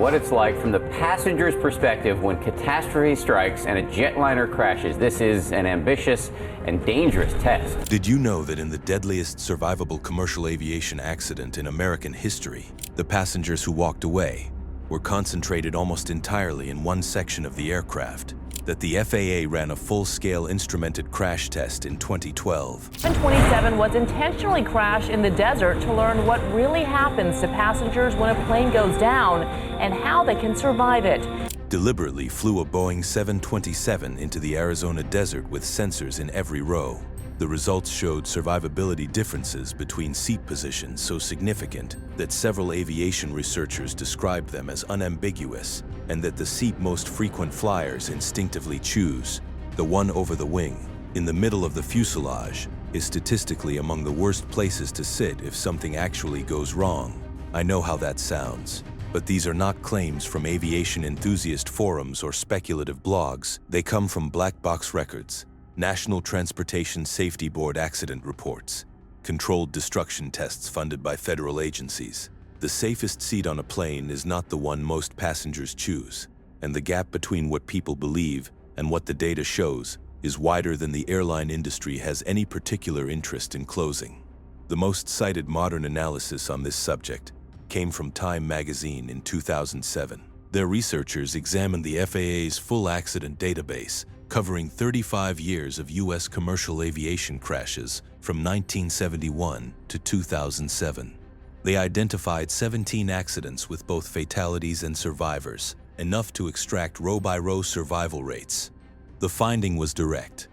what it's like from the passenger's perspective when catastrophe strikes and a jetliner crashes. This is an ambitious and dangerous test. Did you know that in the deadliest survivable commercial aviation accident in American history, the passengers who walked away were concentrated almost entirely in one section of the aircraft? That the FAA ran a full-scale instrumented crash test in 2012. 727 was intentionally crashed in the desert to learn what really happens to passengers when a plane goes down and how they can survive it. Deliberately flew a Boeing 727 into the Arizona desert with sensors in every row. The results showed survivability differences between seat positions so significant that several aviation researchers described them as unambiguous, and that the seat most frequent flyers instinctively choose, the one over the wing, in the middle of the fuselage, is statistically among the worst places to sit if something actually goes wrong. I know how that sounds, but these are not claims from aviation enthusiast forums or speculative blogs. They come from black box records, National Transportation Safety Board accident reports, controlled destruction tests funded by federal agencies. The safest seat on a plane is not the one most passengers choose, and the gap between what people believe and what the data shows is wider than the airline industry has any particular interest in closing. The most cited modern analysis on this subject came from Time magazine in 2007. Their researchers examined the FAA's full accident database, covering 35 years of U.S. commercial aviation crashes from 1971 to 2007. They identified 17 accidents with both fatalities and survivors, enough to extract row-by-row survival rates. The finding was direct.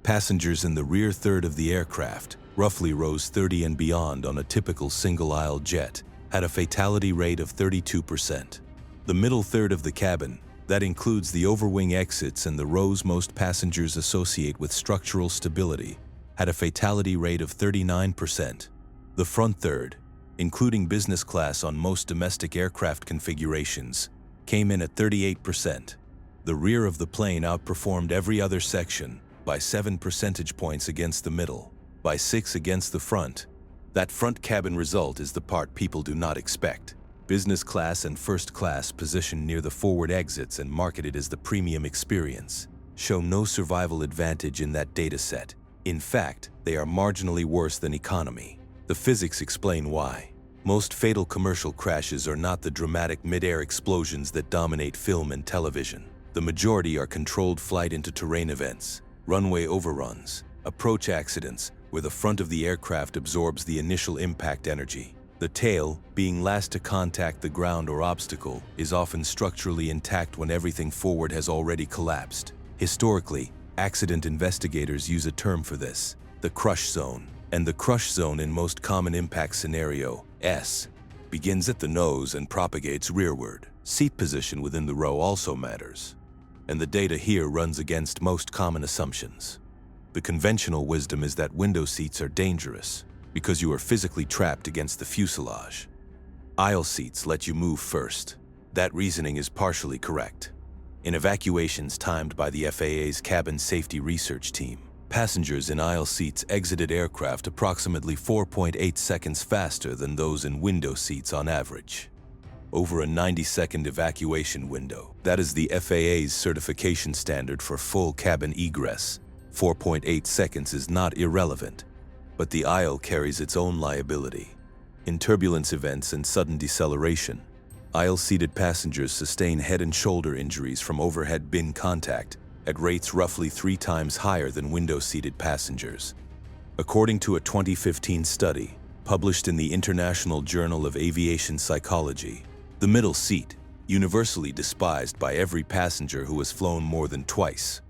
Passengers in the rear third of the aircraft, roughly rows 30 and beyond on a typical single-aisle jet, had a fatality rate of 32%. The middle third of the cabin, that includes the overwing exits and the rows most passengers associate with structural stability, had a fatality rate of 39%. The front third, including business class on most domestic aircraft configurations, came in at 38%. The rear of the plane outperformed every other section by 7 percentage points against the middle, by 6 against the front. That front cabin result is the part people do not expect. Business class and first class, positioned near the forward exits and marketed as the premium experience, show no survival advantage in that data set. In fact, they are marginally worse than economy. The physics explain why. Most fatal commercial crashes are not the dramatic mid-air explosions that dominate film and television. The majority are controlled flight into terrain events, runway overruns, approach accidents, where the front of the aircraft absorbs the initial impact energy. The tail, being last to contact the ground or obstacle, is often structurally intact when everything forward has already collapsed. Historically, accident investigators use a term for this, the crush zone. And the crush zone in most common impact scenario, S, begins at the nose and propagates rearward. Seat position within the row also matters, and the data here runs against most common assumptions. The conventional wisdom is that window seats are dangerous because you are physically trapped against the fuselage. Aisle seats let you move first. That reasoning is partially correct. In evacuations timed by the FAA's Cabin Safety Research Team, passengers in aisle seats exited aircraft approximately 4.8 seconds faster than those in window seats on average. Over a 90-second evacuation window, that is the FAA's certification standard for full cabin egress, 4.8 seconds is not irrelevant. But the aisle carries its own liability. In turbulence events and sudden deceleration, aisle-seated passengers sustain head and shoulder injuries from overhead bin contact at rates roughly 3 times higher than window-seated passengers. According to a 2015 study published in the International Journal of Aviation Psychology, the middle seat, universally despised by every passenger who has flown more than twice,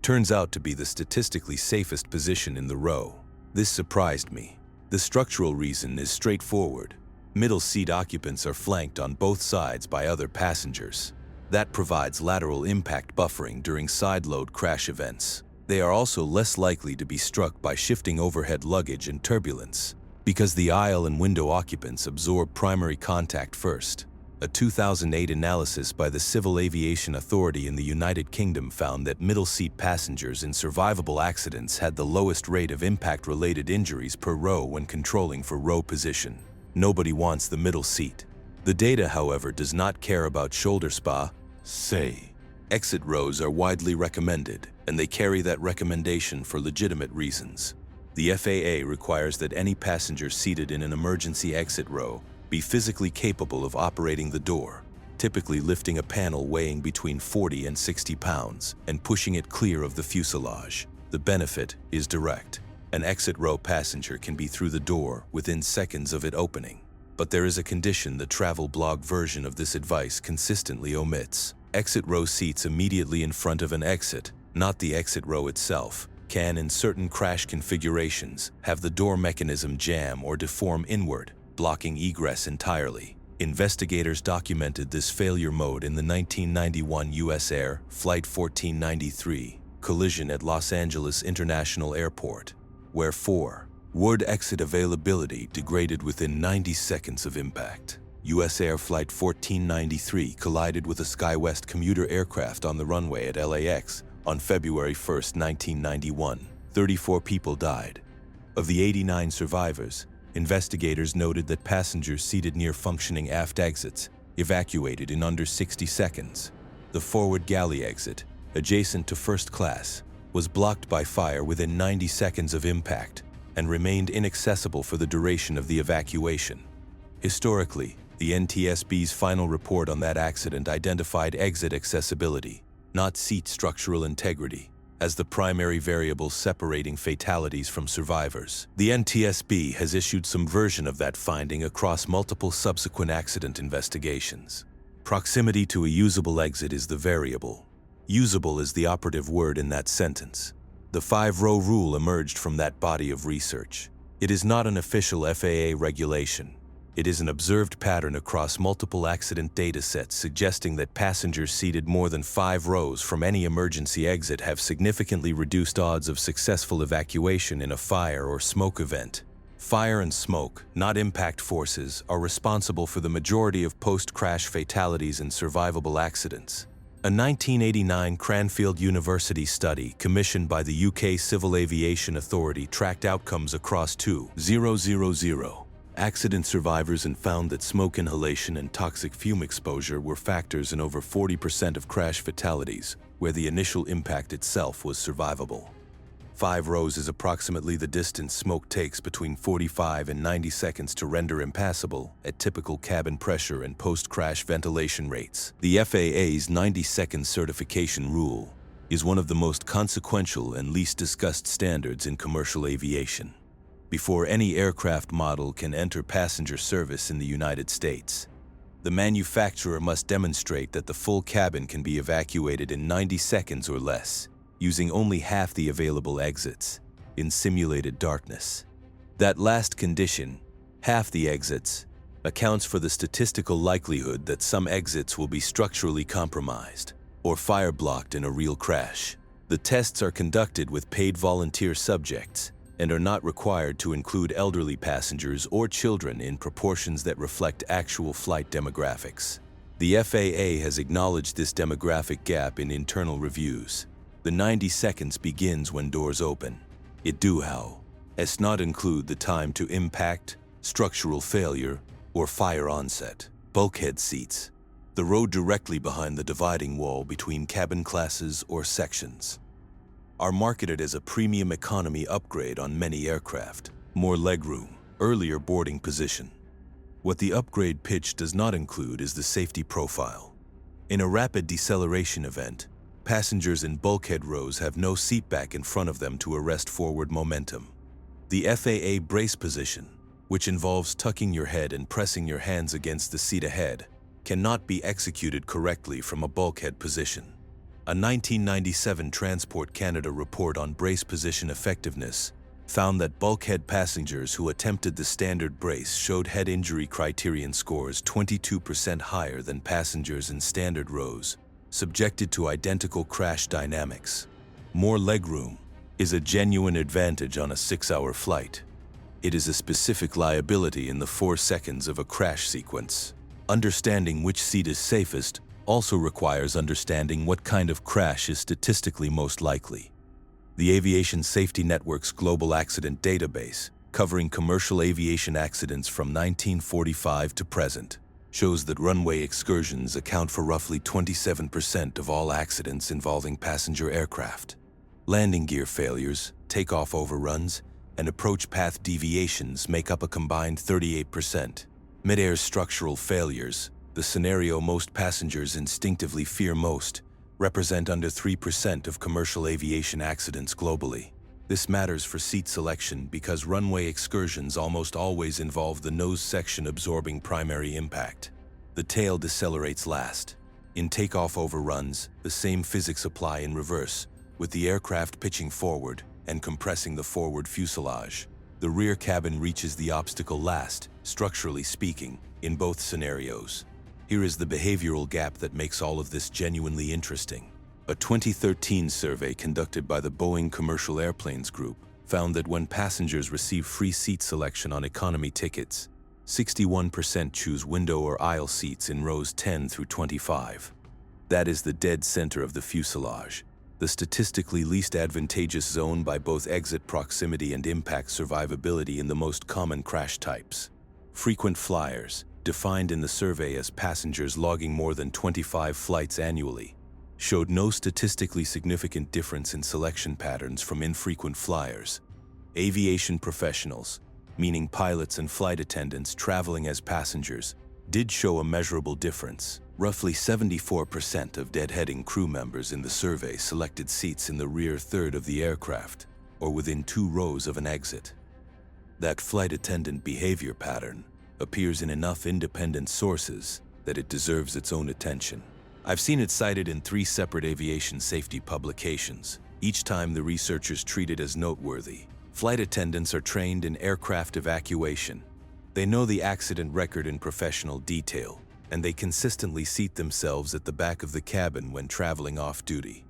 turns out to be the statistically safest position in the row. This surprised me. The structural reason is straightforward. Middle seat occupants are flanked on both sides by other passengers. That provides lateral impact buffering during side-load crash events. They are also less likely to be struck by shifting overhead luggage and turbulence, because the aisle and window occupants absorb primary contact first. A 2008 analysis by the Civil Aviation Authority in the United Kingdom found that middle-seat passengers in survivable accidents had the lowest rate of impact-related injuries per row when controlling for row position. Nobody wants the middle seat. The data, however, does not care about shoulder spa. Say, exit rows are widely recommended, and they carry that recommendation for legitimate reasons. The FAA requires that any passenger seated in an emergency exit row be physically capable of operating the door, typically lifting a panel weighing between 40 and 60 pounds and pushing it clear of the fuselage. The benefit is direct. An exit row passenger can be through the door within seconds of it opening. But there is a condition the travel blog version of this advice consistently omits. Exit row seats immediately in front of an exit, not the exit row itself, can, in certain crash configurations, have the door mechanism jam or deform inward, blocking egress entirely. Investigators documented this failure mode in the 1991 U.S. Air Flight 1493 collision at Los Angeles International Airport, where forward exit availability degraded within 90 seconds of impact. U.S. Air Flight 1493 collided with a SkyWest commuter aircraft on the runway at LAX on February 1, 1991. 34 people died. Of the 89 survivors, investigators noted that passengers seated near functioning aft exits evacuated in under 60 seconds. The forward galley exit, adjacent to first class, was blocked by fire within 90 seconds of impact and remained inaccessible for the duration of the evacuation. Historically, the NTSB's final report on that accident identified exit accessibility, not seat structural integrity, as the primary variable separating fatalities from survivors. The NTSB has issued some version of that finding across multiple subsequent accident investigations. Proximity to a usable exit is the variable. Usable is the operative word in that sentence. The 5-row rule emerged from that body of research. It is not an official FAA regulation. It is an observed pattern across multiple accident data sets suggesting that passengers seated more than 5 rows from any emergency exit have significantly reduced odds of successful evacuation in a fire or smoke event. Fire and smoke, not impact forces, are responsible for the majority of post-crash fatalities and survivable accidents. A 1989 Cranfield University study commissioned by the UK Civil Aviation Authority tracked outcomes across 2,000 accident survivors and found that smoke inhalation and toxic fume exposure were factors in over 40% of crash fatalities, where the initial impact itself was survivable. 5 rows is approximately the distance smoke takes between 45 and 90 seconds to render impassable at typical cabin pressure and post-crash ventilation rates. The FAA's 90-second certification rule is one of the most consequential and least discussed standards in commercial aviation. Before any aircraft model can enter passenger service in the United States, the manufacturer must demonstrate that the full cabin can be evacuated in 90 seconds or less, using only half the available exits in simulated darkness. That last condition, half the exits, accounts for the statistical likelihood that some exits will be structurally compromised or fire-blocked in a real crash. The tests are conducted with paid volunteer subjects and are not required to include elderly passengers or children in proportions that reflect actual flight demographics. The FAA has acknowledged this demographic gap in internal reviews. The 90 seconds begins when doors open. It do, however, not include the time to impact, structural failure, or fire onset. Bulkhead seats, the row directly behind the dividing wall between cabin classes or sections, are marketed as a premium economy upgrade on many aircraft. More legroom, earlier boarding position. What the upgrade pitch does not include is the safety profile. In a rapid deceleration event, passengers in bulkhead rows have no seatback in front of them to arrest forward momentum. The FAA brace position, which involves tucking your head and pressing your hands against the seat ahead, cannot be executed correctly from a bulkhead position. A 1997 Transport Canada report on brace position effectiveness found that bulkhead passengers who attempted the standard brace showed head injury criterion scores 22% higher than passengers in standard rows, subjected to identical crash dynamics. More legroom is a genuine advantage on a 6-hour flight. It is a specific liability in the 4 seconds of a crash sequence. Understanding which seat is safest also requires understanding what kind of crash is statistically most likely. The Aviation Safety Network's Global Accident Database, covering commercial aviation accidents from 1945 to present, shows that runway excursions account for roughly 27% of all accidents involving passenger aircraft. Landing gear failures, takeoff overruns, and approach path deviations make up a combined 38%. Mid-air structural failures, the scenario most passengers instinctively fear most, represent under 3% of commercial aviation accidents globally. This matters for seat selection because runway excursions almost always involve the nose section absorbing primary impact. The tail decelerates last. In takeoff overruns, the same physics apply in reverse, with the aircraft pitching forward and compressing the forward fuselage. The rear cabin reaches the obstacle last, structurally speaking, in both scenarios. Here is the behavioral gap that makes all of this genuinely interesting. A 2013 survey conducted by the Boeing Commercial Airplanes Group found that when passengers receive free seat selection on economy tickets, 61% choose window or aisle seats in rows 10 through 25. That is the dead center of the fuselage, the statistically least advantageous zone by both exit proximity and impact survivability in the most common crash types. Frequent flyers, defined in the survey as passengers logging more than 25 flights annually, showed no statistically significant difference in selection patterns from infrequent flyers. Aviation professionals, meaning pilots and flight attendants traveling as passengers, did show a measurable difference. Roughly 74% of deadheading crew members in the survey selected seats in the rear third of the aircraft, or within 2 rows of an exit. That flight attendant behavior pattern appears in enough independent sources that it deserves its own attention. I've seen it cited in 3 separate aviation safety publications, each time the researchers treat it as noteworthy. Flight attendants are trained in aircraft evacuation. They know the accident record in professional detail, and they consistently seat themselves at the back of the cabin when traveling off-duty.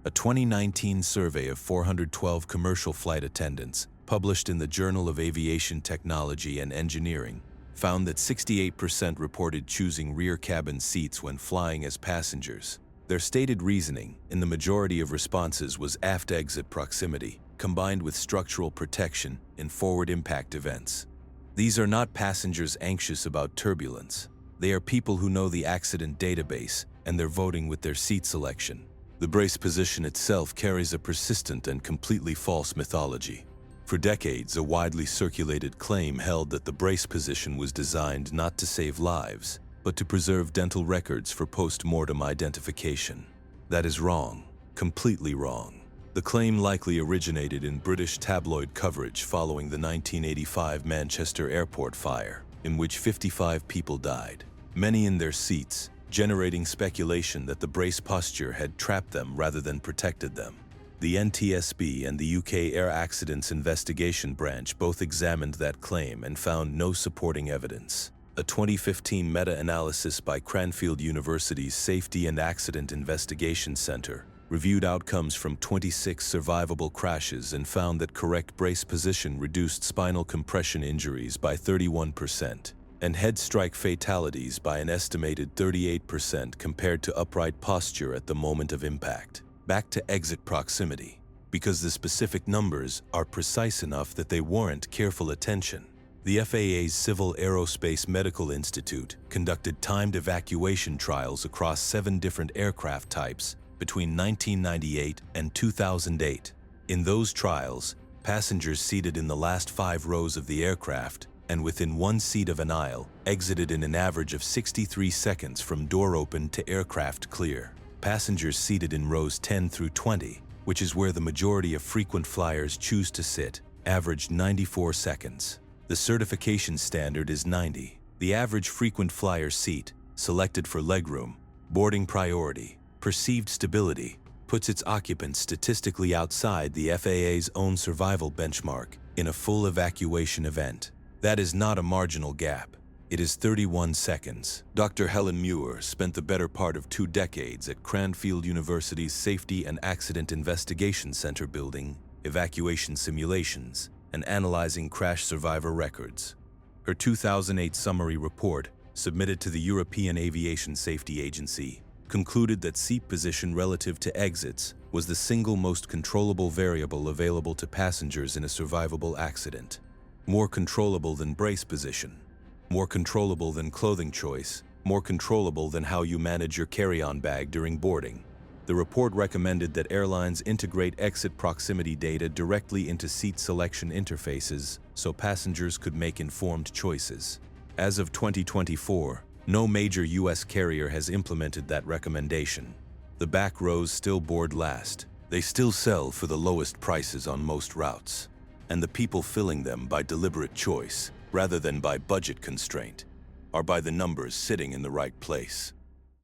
A 2019 survey of 412 commercial flight attendants, published in the Journal of Aviation Technology and Engineering, found that 68% reported choosing rear cabin seats when flying as passengers. Their stated reasoning, in the majority of responses, was aft exit proximity, combined with structural protection in forward impact events. These are not passengers anxious about turbulence. They are people who know the accident database, and they're voting with their seat selection. The brace position itself carries a persistent and completely false mythology. For decades, a widely circulated claim held that the brace position was designed not to save lives, but to preserve dental records for post-mortem identification. That is wrong, completely wrong. The claim likely originated in British tabloid coverage following the 1985 Manchester airport fire, in which 55 people died, many in their seats, generating speculation that the brace posture had trapped them rather than protected them. The NTSB and the UK Air Accidents Investigation Branch both examined that claim and found no supporting evidence. A 2015 meta-analysis by Cranfield University's Safety and Accident Investigation Center reviewed outcomes from 26 survivable crashes and found that correct brace position reduced spinal compression injuries by 31% and head strike fatalities by an estimated 38% compared to upright posture at the moment of impact. Back to exit proximity, because the specific numbers are precise enough that they warrant careful attention. The FAA's Civil Aerospace Medical Institute conducted timed evacuation trials across 7 different aircraft types between 1998 and 2008. In those trials, passengers seated in the last 5 rows of the aircraft and within 1 seat of an aisle exited in an average of 63 seconds from door open to aircraft clear. Passengers seated in rows 10 through 20, which is where the majority of frequent flyers choose to sit, averaged 94 seconds. The certification standard is 90. The average frequent flyer seat, selected for legroom, boarding priority, perceived stability, puts its occupants statistically outside the FAA's own survival benchmark in a full evacuation event. That is not a marginal gap. It is 31 seconds. Dr. Helen Muir spent the better part of 2 decades at Cranfield University's Safety and Accident Investigation Center building evacuation simulations and analyzing crash survivor records. Her 2008 summary report, submitted to the European Aviation Safety Agency, concluded that seat position relative to exits was the single most controllable variable available to passengers in a survivable accident, more controllable than brace position. More controllable than clothing choice, more controllable than how you manage your carry-on bag during boarding. The report recommended that airlines integrate exit proximity data directly into seat selection interfaces so passengers could make informed choices. As of 2024, no major U.S. carrier has implemented that recommendation. The back rows still board last. They still sell for the lowest prices on most routes. And the people filling them by deliberate choice, rather than by budget constraint, are by the numbers sitting in the right place.